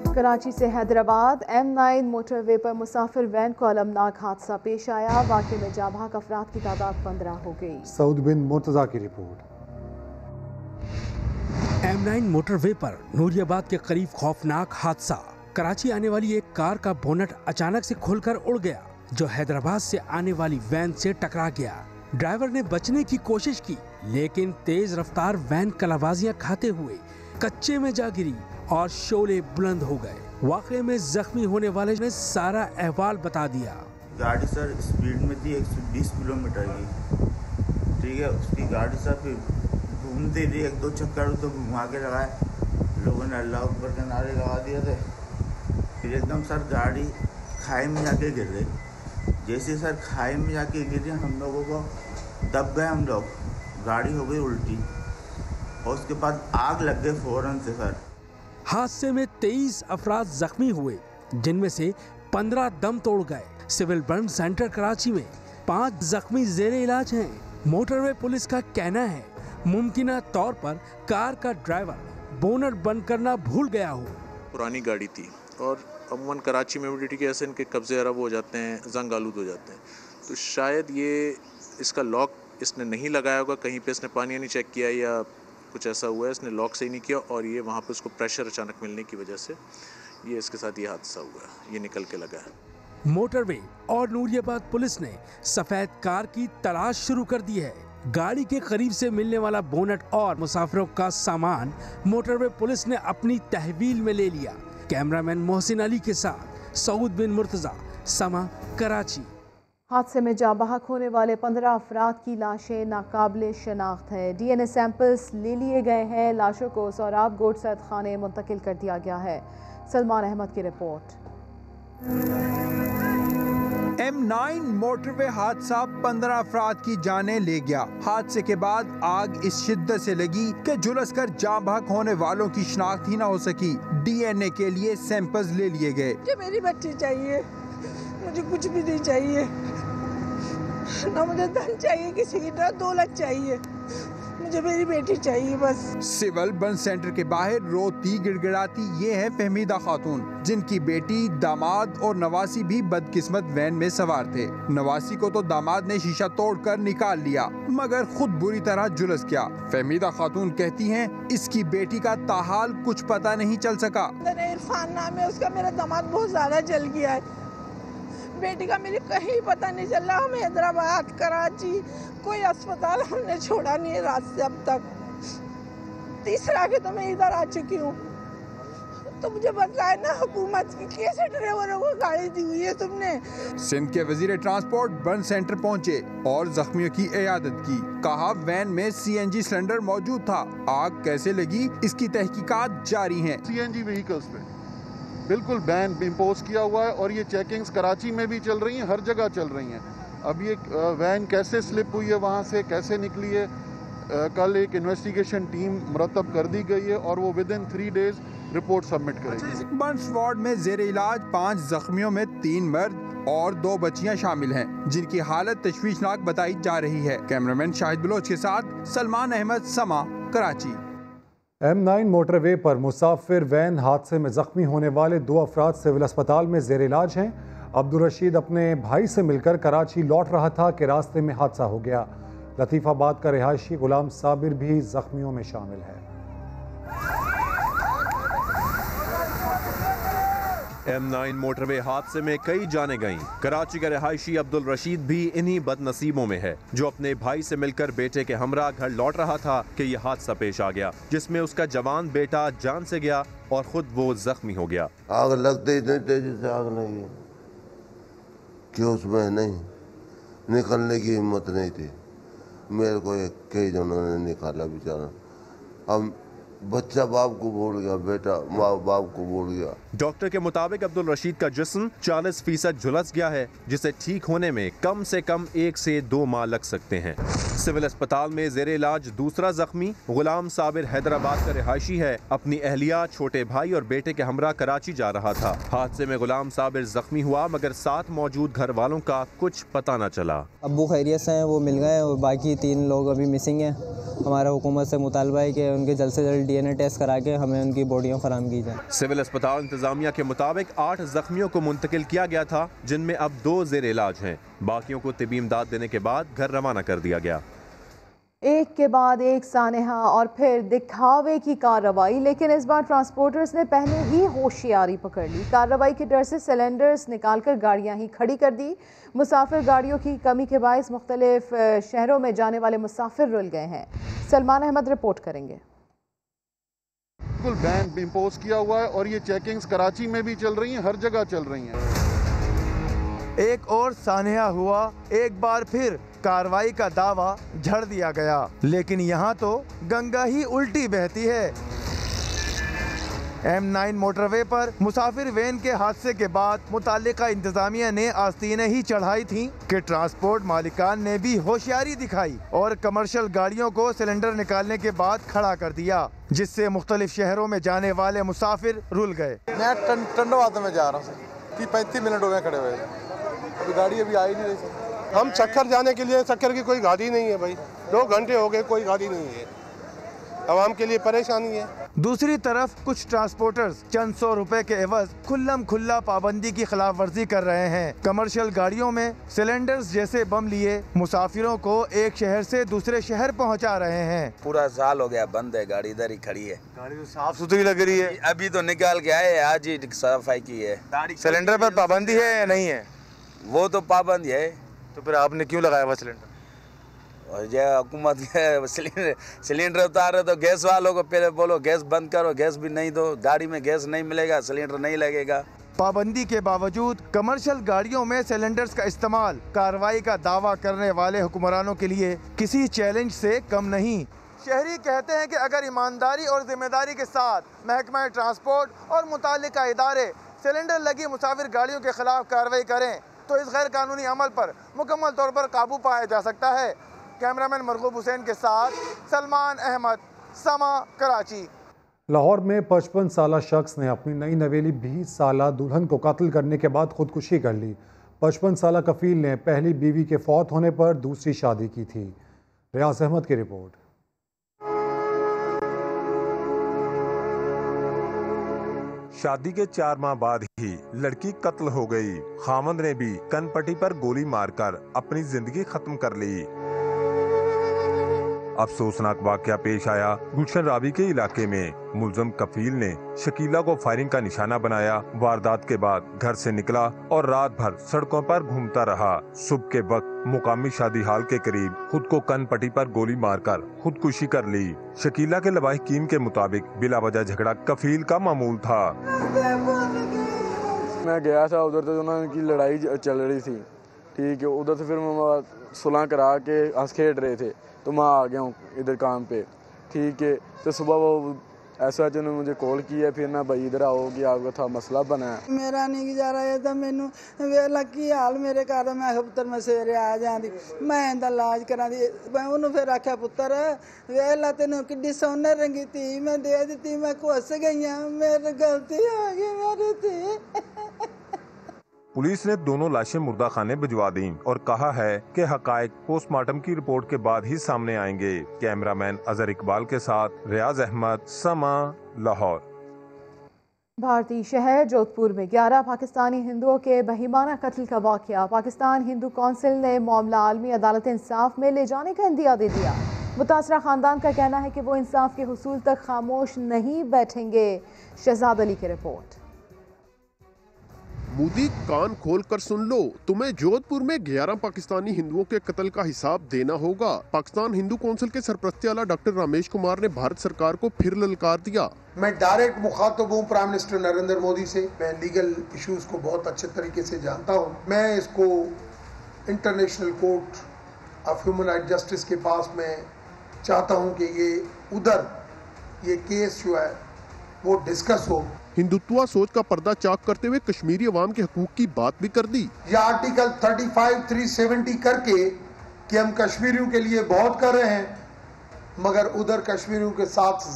कराची से हैदराबाद M9 मोटरवे पर मुसाफिर वैन को अलमनाक हादसा पेश आया। वाक़े में जाबाक अफराद की तादाद 15 हो गई। सऊद बिन मुर्तज़ा की रिपोर्ट। M9 मोटरवे पर नूरियाबाद के करीब खौफनाक हादसा। कराची आने वाली एक कार का बोनट अचानक से खुलकर उड़ गया, जो हैदराबाद से आने वाली वैन से टकरा गया। ड्राइवर ने बचने की कोशिश की, लेकिन तेज रफ्तार वैन कलाबाजियां खाते हुए कच्चे में जा गिरी और शोले बुलंद हो गए। वाक़े में जख्मी होने वाले ने सारा अहवाल बता दिया। गाड़ी सर स्पीड में थी 120 किलोमीटर की, ठीक है। उसकी गाड़ी सर फिर घूमती रही, 1-2 चक्कर तो घुमा के लगाए। लोगों ने अल्लाह अकबर के नारे लगा दिए थे। फिर एकदम सर गाड़ी खाई में जाके गिर गई। जैसे सर खाई में जाके गिरी, हम लोगों को दब गए हम लोग, गाड़ी हो गई उल्टी और उसके बाद आग लग गई फौरन से सर। हादसे में 23 अफराद जख्मी हुए, जिनमें से 15 दम तोड़ गए। सिविल बर्न सेंटर कराची में 5 जख्मी जेरे इलाज हैं। मोटरवे पुलिस का कहना है मुमकिना तौर पर कार का ड्राइवर बोनट बंद करना भूल गया हो। पुरानी गाड़ी थी और अमूमन कराची में भी के ऐसे इनके कब्जे अरब हो जाते हैं, जंग आलूद हो जाते हैं, तो शायद ये इसका लॉक इसने नहीं लगाया होगा, कहीं पे इसने पानी नहीं चेक किया या कुछ ऐसा हुआ है, इसने लॉक से ही नहीं किया और ये वहाँ पे उसको प्रेशर अचानक मिलने की वजह से ये इसके साथ ये हादसा हुआ, ये निकल के लगा है। मोटरवे और नूरियाबाद पुलिस ने सफेद कार की तलाश शुरू कर दी है। गाड़ी के करीब से मिलने वाला बोनट और मुसाफिरों का सामान मोटरवे पुलिस ने अपनी तहवील में ले लिया। कैमरामैन मोहसिन अली के साथ सऊद बिन मुर्तज़ा, समा, कराची। हादसे में जाबाक होने वाले 15 अफराद की लाशें नाकाबिले शनाख्त है। DNA सैंपल्स ले लिए गए हैं। लाशों को सोराब गोट सैद खाने मुंतकिल कर दिया गया है। सलमान अहमद की रिपोर्ट। M9 मोटरवे हादसा 15 अफराद की जानें ले गया। हादसे के बाद आग इस शिद्दत से लगी कि झुलसकर जाबाक होने वालों की शिनाख्त ही न हो सकी। DNA के लिए सैंपल्स ले लिए गए। मुझे मेरी बच्ची चाहिए, मुझे कुछ भी नहीं चाहिए, ना मुझे धन चाहिए किसी की, ना दौलत चाहिए, मुझे मेरी बेटी चाहिए बस। सिविल बर्न सेंटर के बाहर रोती गिड़गिड़ाती ये है फहमीदा खातून, जिनकी बेटी, दामाद और नवासी भी बदकिस्मत वैन में सवार थे। नवासी को तो दामाद ने शीशा तोड़कर निकाल लिया, मगर खुद बुरी तरह झुलस गया। फहमीदा खातून कहती हैं इसकी बेटी का ताहाल कुछ पता नहीं चल सका। इरफान नाम है उसका, मेरा दामाद बहुत ज्यादा जल गया है। बेटी का मेरे कहीं पता नहीं चल रहा। हम हैदराबाद, कराची, कोई अस्पताल हमने छोड़ा नहीं है रात से अब तक। तीसरा के तो मैं इधर आ चुकी हूँ, तो मुझे बताए ना हुकूमत की कैसे ड्राइवरों को गाड़ी दी हुई है तुमने। सिंध के वजीर ट्रांसपोर्ट बर्न सेंटर पहुँचे और जख्मियों की इयादत की। कहा वैन में CNG सिलेंडर मौजूद था। आग कैसे लगी इसकी तहकीकात जारी है। CNG व्हीकल्स पे बिल्कुल बैन इम्पोज किया हुआ है और ये चेकिंग्स कराची में भी चल रही हैं, हर जगह चल रही हैं। अब ये वैन कैसे स्लिप हुई है, वहाँ से कैसे निकली है, कल एक इन्वेस्टिगेशन टीम मुरतब कर दी गई है और वो विदिन 3 डेज रिपोर्ट सबमिट करेगी। बर्न्स वार्ड में जेर इलाज 5 जख्मियों में 3 मर्द और 2 बच्चियां शामिल हैं, जिनकी हालत तशवीशनाक बताई जा रही है। कैमरामैन शाहिद बलोच के साथ सलमान अहमद, समा, कराची। M9 मोटरवे पर मुसाफिर वैन हादसे में जख्मी होने वाले 2 अफराद सिविल अस्पताल में जेर इलाज हैं। अब्दुल रशीद अपने भाई से मिलकर कराची लौट रहा था कि रास्ते में हादसा हो गया। लतीफ़ाबाद का रिहायशी गुलाम साबिर भी जख्मियों में शामिल है। M9 मोटरवे हादसे में कई जानें गईं। कराची का रिहायशी अब्दुल रशीद भी इन्हीं बदनसीबों में है, जो अपने भाई से मिलकर बेटे के हमरा घर लौट रहा था कि यह हादसा पेश आ गया, जिसमें उसका जवान बेटा जान से गया और खुद वो जख्मी हो गया। आग लगते इतनी तेजी से आग लगी कि उसमें नहीं निकलने की हिम्मत नहीं थी। मेरे को कई जनों ने निकाला बेचारा। अब बच्चा बाप को भूल गया, बेटा माँ बाप को भूल गया। डॉक्टर के मुताबिक अब्दुल रशीद का जिस्म 40% झुलस गया है, जिसे ठीक होने में कम से कम 1 से 2 माह लग सकते हैं। सिविल अस्पताल में जेर इलाज दूसरा जख्मी गुलाम साबिर हैदराबाद का रिहायशी है। अपनी अहलिया, छोटे भाई और बेटे के हमरा कराची जा रहा था। हादसे में गुलाम साबिर जख्मी हुआ, मगर साथ मौजूद घर वालों का कुछ पता न चला। अब्बू खैरियत से हैं, वो मिल गए और बाकी 3 लोग अभी मिसिंग हैं। हमारा हुकूमत से मुतालबा है कि उनके जल्द से जल्द DNA टेस्ट करा के हमें उनकी बॉडियाँ फराहम की जाए। सिविल अस्पताल इंतजामिया के मुताबिक 8 जख्मियों को मुंतकिल किया गया था, जिनमें अब 2 जेर इलाज हैं। बाकियों को तिबी इमदाद देने के बाद घर रवाना कर दिया गया। एक के बाद एक सानेहा और फिर दिखावे की कार्रवाई, लेकिन इस बार ट्रांसपोर्टर्स ने पहले ही होशियारी पकड़ ली। कार्रवाई के डर से सिलेंडर्स निकालकर गाड़ियां ही खड़ी कर दी। मुसाफिर गाड़ियों की कमी के बायस मुख्तलिफ शहरों में जाने वाले मुसाफिर रुल गए हैं। सलमान अहमद रिपोर्ट करेंगे। बिल्कुल बैन इम्पोज किया हुआ है और ये चेकिंग्स कराची में भी चल रही हैं, हर जगह चल रही हैं। एक और सानेहा हुआ, एक बार फिर कार्रवाई का दावा झड़ दिया गया, लेकिन यहाँ तो गंगा ही उल्टी बहती है। M9 मोटरवे पर मुसाफिर वैन के हादसे के बाद मुताल्लिका इंतजामिया ने आस्तीनें ही चढ़ाई थी कि ट्रांसपोर्ट मालिकान ने भी होशियारी दिखाई और कमर्शियल गाड़ियों को सिलेंडर निकालने के बाद खड़ा कर दिया, जिससे मुख्तलिफ शहरों में जाने वाले मुसाफिर रुल गए। मैं टंडवात में जा रहा हूँ, 35 मिनट हो गए खड़े हुए, अभी गाड़ी अभी आई नहीं रही। हम चक्कर जाने के लिए, चक्कर की कोई गाड़ी नहीं है भाई, 2 घंटे हो गए कोई गाड़ी नहीं है, आवाम के लिए परेशानी है। दूसरी तरफ कुछ ट्रांसपोर्टर्स चंद 100 रुपए के एवज खुल्लम खुल्ला पाबंदी की खिलाफ वर्जी कर रहे हैं। कमर्शियल गाड़ियों में सिलेंडर्स जैसे बम लिए मुसाफिरों को एक शहर से दूसरे शहर पहुंचा रहे हैं। पूरा साल हो गया बंद है, गाड़ी इधर ही खड़ी है। गाड़ी तो साफ सुथरी लग रही है, अभी तो निकाल के आए, आज ही सफाई की है। सिलेंडर पर पाबंदी है या नहीं है? वो तो पाबंदी है। तो फिर आपने क्यों लगाया हुआ सिलेंडर? और ये हुकूमत सिलेंडर उतारे तो गैस वालों को पहले बोलो गैस बंद करो, गैस भी नहीं दो, गाड़ी में गैस नहीं मिलेगा, सिलेंडर नहीं लगेगा। पाबंदी के बावजूद कमर्शियल गाड़ियों में सिलेंडर्स का इस्तेमाल कार्रवाई का दावा करने वाले हुक्मरानों के लिए किसी चैलेंज से कम नहीं। शहरी कहते हैं कि अगर ईमानदारी और जिम्मेदारी के साथ महकमा ट्रांसपोर्ट और मुताल्लिका इदारे सिलेंडर लगी मुसाफिर गाड़ियों के खिलाफ कार्रवाई करें तो इस गैर कानूनी अमल पर मुकम्मल तौर पर काबू पाया जा सकता है। कैमरामैन मरगूब हुसैन के साथ सलमान अहमद, समा, कराची। लाहौर में 55 साला शख्स ने अपनी नई नवेली 20 साला दुल्हन को कत्ल करने के बाद खुदकुशी कर ली। 55 साला कफील ने पहली बीवी के फौत होने पर दूसरी शादी की थी। रियाज अहमद की रिपोर्ट। शादी के 4 माह बाद ही लड़की कत्ल हो गई। खामद ने भी कनपट्टी पर गोली मारकर अपनी जिंदगी खत्म कर ली। अफसोसनाक वाकया पेश आया गुलशन रावी के इलाके में। मुलजम कफील ने शकीला को फायरिंग का निशाना बनाया। वारदात के बाद घर से निकला और रात भर सड़कों पर घूमता रहा। सुबह के वक्त मुकामी शादी हाल के करीब खुद को कनपट्टी पर गोली मारकर खुदकुशी कर ली। शकीला के लवाहिकीन के मुताबिक बिला वजह झगड़ा कफील का मामूल था। मैं गया था उधर, तो उनकी लड़ाई चल रही थी, ठीक है। उधर से फिर मैं सुलह करा के हंस खेल रहे थे, तो मैं आ गया हूँ इधर काम पे, ठीक है। तो सुबह वो SHO ने मुझे कॉल किया, फिर ना भाई इधर आओ कि आपका था मसला बना है। मेरा नहीं गुजारा है तो मैनू वेला की हाल मेरे घर मैं पुत्र मैं सवेरे आ जाती, मैं इंदा इलाज करा दी। मैं उन्होंने फिर आख्या पुत्र वेला तेन कि सोने रंगी थी मैं दे दी, मैं खुस गई मेरी गलती हो गई मेरी थी। पुलिस ने दोनों लाशें मुर्दा खाने भिजवा दी और कहा है कि हकायक पोस्टमार्टम की रिपोर्ट के बाद ही सामने आएंगे। कैमरामैन अजहर इकबाल के साथ रियाज अहमद, समा, लाहौर। भारतीय शहर जोधपुर में 11 पाकिस्तानी हिंदुओं के बहिमाना कत्ल का वाकया। पाकिस्तान हिंदू कौंसिल ने मामला आलमी अदालत इंसाफ में ले जाने का इंदिया दे दिया। मुतासरा खानदान का कहना है कि वो इंसाफ के हुसूल तक खामोश नहीं बैठेंगे। शहजाद अली की रिपोर्ट। मोदी कान खोल कर सुन लो, तुम्हें जोधपुर में 11 पाकिस्तानी हिंदुओं के कत्ल का हिसाब देना होगा। पाकिस्तान हिंदू कौंसिल के सरपरस्ती आला डॉक्टर रमेश कुमार ने भारत सरकार को फिर ललकार दिया। मैं डायरेक्ट मुखातब हूँ प्राइम मिनिस्टर नरेंद्र मोदी से। मैं लीगल इश्यूज को बहुत अच्छे तरीके से जानता हूँ। मैं इसको international court of human right justice के पास मैं चाहता हूँ कि ये केस जो है वो डिस्कस हो। हिंदुत्व सोच का पर्दा चाक करते हुए कश्मीरी अवाम के हकूक की बात भी कर दी। ये आर्टिकल 35, 370 करके कि हम कश्मीरियों के लिए बहुत कर रहे हैं, मगर उधर कश्मीरियों के साथ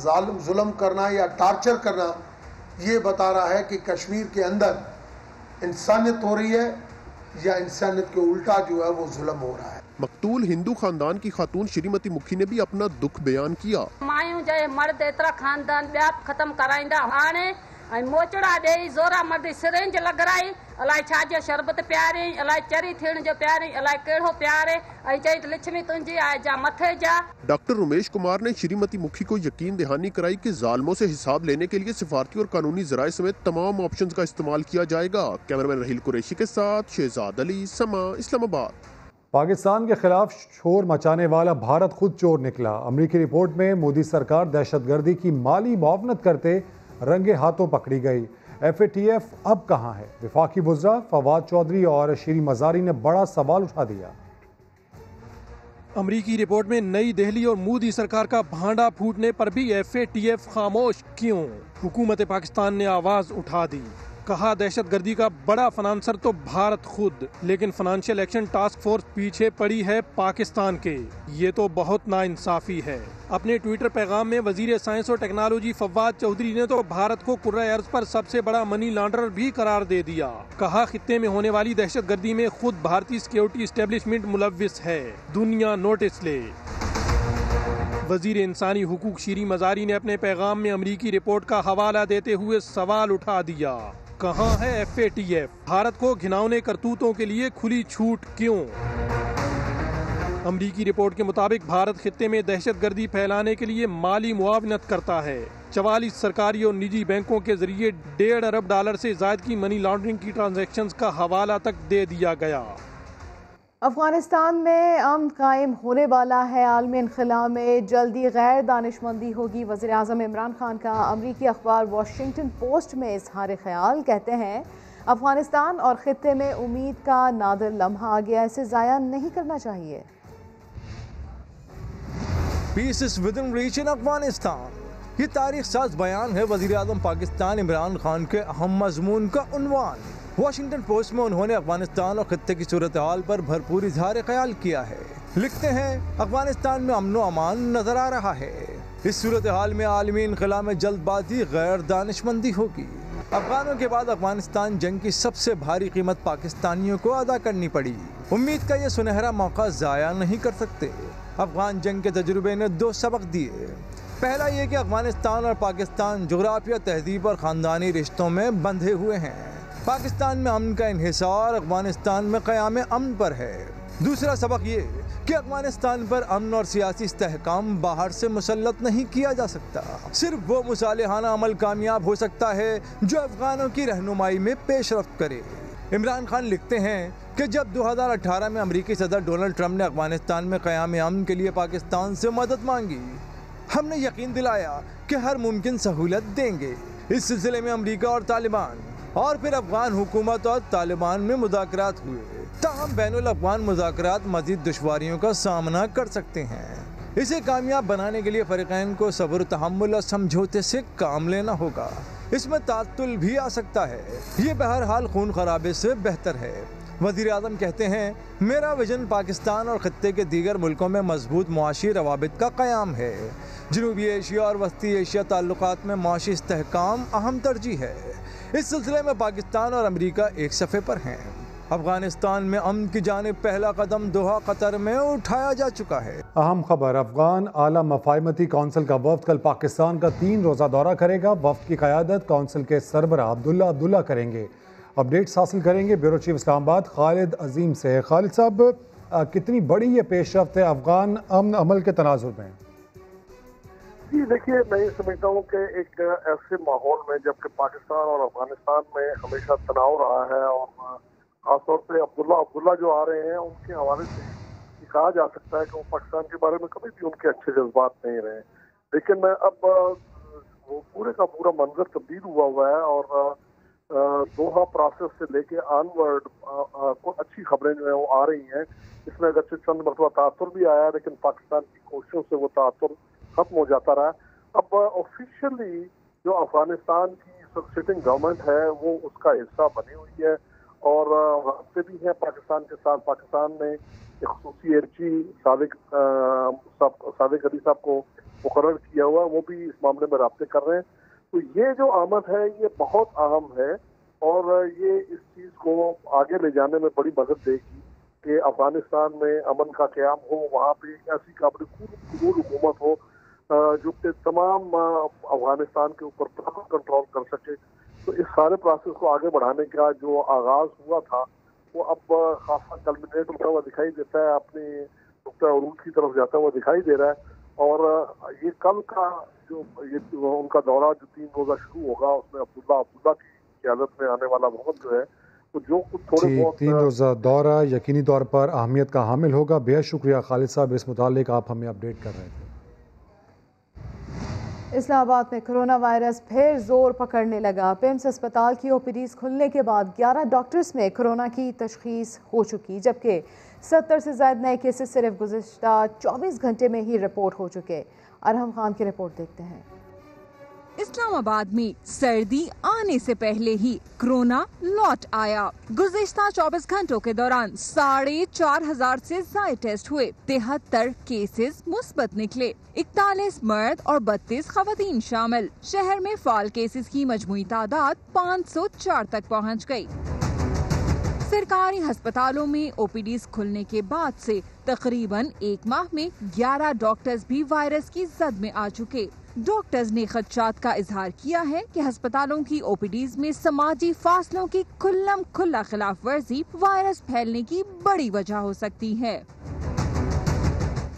जुल्म करना या टार्चर करना, ये बता रहा है कि कश्मीर के अंदर इंसानियत हो रही है या इंसानियत के उल्टा जो है वो जुल्म हो रहा है। मकतूल हिंदू खानदान की खातून श्रीमती मुखी ने भी अपना दुख बयान किया। मायूं जे मर्द एतरा खानदान ॿिया ख़त्म कराईंदा, हाणे मोचड़ा ॾेई ज़ोरा मर्द सिरिंज लॻराई, अलाए छा जो शरबत पियारे, अलाए चरी थियण जो पियारे, अलाए कहिड़ो पियारे, ऐं चई त लक्ष्मी तुंहिंजी आहे जा मथे जा। डॉक्टर उमेश कुमार ने श्रीमती मुखी को यकीन दहानी कराई कि जालिमों से हिसाब लेने के लिए सिफारती और कानूनी जराये समेत तमाम ऑप्शंस का इस्तेमाल किया जाएगा। कैमरामैन रहील कुरैशी के साथ शहजाद अली, समा, इस्लामाबाद। पाकिस्तान के खिलाफ शोर मचाने वाला भारत खुद चोर निकला। अमरीकी रिपोर्ट में मोदी सरकार दहशतगर्दी की माली मुआवनत करते रंगे हाथों पकड़ी गई। FATF अब कहां है? वफाकी वज़रा फवाद चौधरी और शीरी मज़ारी ने बड़ा सवाल उठा दिया। अमरीकी रिपोर्ट में नई दिल्ली और मोदी सरकार का भांडा फूटने पर भी FATF खामोश क्यों? हुकूमत पाकिस्तान ने आवाज उठा दी, कहा दहशतगर्दी का बड़ा फाइनेंसर तो भारत खुद, लेकिन फाइनेंशियल एक्शन टास्क फोर्स पीछे पड़ी है पाकिस्तान के। ये तो बहुत नाइंसाफी है। अपने ट्विटर पैगाम में वजीर साइंस और टेक्नोलॉजी फवाद चौधरी ने तो भारत को कुर्रा अर्ज पर सबसे बड़ा मनी लॉन्ड्रर भी करार दे दिया। कहा खित्ते में होने वाली दहशतगर्दी में खुद भारतीय सिक्योरिटी एस्टेब्लिशमेंट मुलव्विस है, दुनिया नोटिस ले। वजीर इंसानी हुकूक शीरी मज़ारी ने अपने पैगाम में अमरीकी रिपोर्ट का हवाला देते हुए सवाल उठा दिया, कहाँ है FATF? भारत को घिनौने करतूतों के लिए खुली छूट क्यों? अमरीकी रिपोर्ट के मुताबिक भारत खित्ते में दहशतगर्दी फैलाने के लिए माली मुआवनत करता है। 44 सरकारी और निजी बैंकों के जरिए $1.5 अरब से ज़ायद की मनी लॉन्ड्रिंग की ट्रांजैक्शंस का हवाला तक दे दिया गया। अफगानिस्तान में अमन कायम होने वाला है। आलमी इनखला में जल्दी गैर दानिशमंदी होगी। वज़ीर आज़म इमरान खान का अमरीकी अखबार वाशिंगटन पोस्ट में इजहार ख्याल, कहते हैं अफगानिस्तान और खित्ते में उम्मीद का नादिर लम्हा आ गया, इसे ज़ाया नहीं करना चाहिए। Peace is within reach in Afghanistan, ये तारीख साज बयान है वज़ीर आज़म पाकिस्तान इमरान खान के अहम मजमून का उन्वान। वाशिंगटन पोस्ट में उन्होंने अफगानिस्तान और खित्ते की सूरत हाल पर भरपूर इजहार ख्याल किया है। लिखते हैं अफगानिस्तान में अमन व अमान नजर आ रहा है। इस सूरत हाल में आलमी इनखला में जल्दबाजी गैर दानिशमंदी होगी। अफगानों के बाद अफगानिस्तान जंग की सबसे भारी कीमत पाकिस्तानियों को अदा करनी पड़ी। उम्मीद का ये सुनहरा मौका जाया नहीं कर सकते। अफगान जंग के तजुर्बे ने 2 सबक दिए। पहला ये कि अफगानिस्तान और पाकिस्तान जुग्राफिया, तहजीब और ख़ानदानी रिश्तों में बंधे हुए हैं। पाकिस्तान में अमन का इन्हिसार अफगानिस्तान में क़याम अमन पर है। दूसरा सबक ये कि अफगानिस्तान पर अमन और सियासी इस्तेहकाम बाहर से मुसल्लत नहीं किया जा सकता। सिर्फ वो मुसालिहाना अमल कामयाब हो सकता है जो अफगानों की रहनुमाई में पेशरफ्त करे। इमरान खान लिखते हैं कि जब 2018 में अमरीकी सदर डोनाल्ड ट्रंप ने अफगानिस्तान में क़याम अमन के लिए पाकिस्तान से मदद मांगी, हमने यकीन दिलाया कि हर मुमकिन सहूलत देंगे। इस सिलसिले में अमरीका और तालिबान और फिर अफगान हुकूमत और तालिबान में मुज़ाकरात हुए। ताहम बैनुल अफगान मुज़ाकरात मज़ीद दुश्वारियों का सामना कर सकते हैं। इसे कामयाब बनाने के लिए फ़रीक़ैन को सब्र, तहम्मुल और समझौते से काम लेना होगा। इसमें तातुल भी आ सकता है। ये बहरहाल खून खराबे से बेहतर है। वज़ीर आज़म कहते हैं, मेरा विजन पाकिस्तान और खत्ते के दीगर मुल्कों में मजबूत मुआशी रवाबित का क़याम है। जनूबी एशिया और वस्ती एशिया ताल्लुकात में मुआशी इस्तेहकाम अहम तरजीह है। इस सिलसिले में पाकिस्तान और अमरीका एक सफ़े पर हैं। अफगानिस्तान में अमन की जानिब पहला कदम दोहा कतर में उठाया जा चुका है। अहम खबर, अफगान आला मफाहमती कौंसिल का वफ्द कल पाकिस्तान का 3 रोज़ा दौरा करेगा। वफ्द की क़यादत कौंसिल के सरबराह अब्दुल्ला करेंगे। अपडेट्स हासिल करेंगे ब्यूरो चीफ इस्लामाबाद खालिद अजीम से। खालिद साहब, कितनी बड़ी ये पेशरफ्त है अफगान अमन अमल के तनाजुर में? जी देखिए, मैं ये समझता हूँ कि एक ऐसे माहौल में जबकि पाकिस्तान और अफगानिस्तान में हमेशा तनाव रहा है और खासतौर पे अब्दुल्ला जो आ रहे हैं उनके हवाले से कहा जा सकता है कि वो पाकिस्तान के बारे में कभी भी उनके अच्छे जज्बात नहीं रहे, लेकिन अब वो पूरे का पूरा मंजर तब्दील हुआ है और दोहा प्रोसेस से लेके ऑनवर्ड को अच्छी खबरें जो है वो आ रही हैं। इसमें अगरचे चंद मरतबा तासुर भी आया, लेकिन पाकिस्तान की कोशिशों से वो तासुर खत्म हो जाता रहा। अब ऑफिशियली जो अफगानिस्तान की सिटिंग गवर्नमेंट है वो उसका हिस्सा बनी हुई है और रास्ते भी हैं पाकिस्तान के साथ। पाकिस्तान ने एक खुसूसी एर्ची सादिक अली साहब को मुकर्रर किया हुआ, वो भी इस मामले में राब्ते कर रहे हैं। तो ये जो आमद है ये बहुत अहम है और ये इस चीज़ को आगे ले जाने में बड़ी मदद देगी कि अफगानिस्तान में अमन का क़याम हो, वहाँ पे ऐसी काबिल कबूल हुकूमत हो जो कि तमाम अफगानिस्तान के ऊपर कंट्रोल कर सके। तो इस सारे प्रोसेस को आगे बढ़ाने का जो आगाज़ हुआ था वो अब खासा कल्मिनेट होता हुआ दिखाई देता है, अपनी नुक्ता उरूज की तरफ जाता हुआ दिखाई दे रहा है। और ये कल का जो उनका दौरा जो 3 रोज़ा शुरू होगा उसमें अब्दुल्ला की क़यादत में आने वाला वक्त जो है तो जो कुछ थोड़े बहुत 3 रोज़ा दौरा यकीनी तौर पर अहमियत का हामिल होगा। बेहद शुक्रिया खालिद साहब, इस मुतालिक आप हमें अपडेट कर रहे थे। इस्लामाबाद में कोरोना वायरस फिर जोर पकड़ने लगा। पिम्स अस्पताल की ओपीडीज खुलने के बाद 11 डॉक्टर्स में कोरोना की तशखीस हो चुकी, जबकि 70 से ज़्यादा नए केसेस सिर्फ गुज़िश्ता 24 घंटे में ही रिपोर्ट हो चुके। अरहम खान की रिपोर्ट देखते हैं। इस्लामाबाद में सर्दी आने से पहले ही कोरोना लौट आया। गुज़िश्ता 24 घंटों के दौरान 4,500 से ज्यादा टेस्ट हुए, 73 केसेस मुस्बत निकले, 41 मर्द और 32 खवातीन शामिल। शहर में फाल केसेस की मजमूई तादाद 504 तक पहुंच गई। सरकारी अस्पतालों में ओपीडीज खुलने के बाद से तकरीबन 1 माह में 11 डॉक्टर्स भी वायरस की जद में आ चुके। डॉक्टर्स ने खदशात का इजहार किया है कि अस्पतालों की ओपीडीज में समाजी फासलों की खुल्लम खुल्ला खिलाफ वर्जी वायरस फैलने की बड़ी वजह हो सकती है।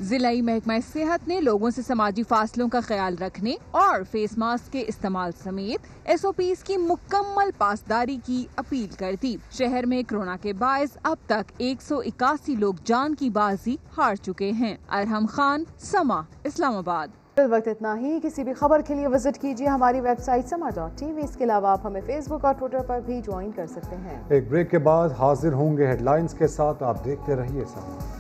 जिलाई महकमा सेहत ने लोगों से समाजी फासलों का ख्याल रखने और फेस मास्क के इस्तेमाल समेत SOPs की मुकम्मल पासदारी की अपील कर दी। शहर में कोरोना के बायस अब तक 181 लोग जान की बाजी हार चुके हैं। अरहम खान, समा, इस्लामाबाद। इस वक्त इतना ही। किसी भी खबर के लिए विजिट कीजिए हमारी वेबसाइट sama.tv। इसके अलावा आप हमें फेसबुक और ट्विटर पर भी ज्वाइन कर सकते हैं। एक ब्रेक के बाद हाजिर होंगे हेडलाइंस के साथ, आप देखते रहिए समा।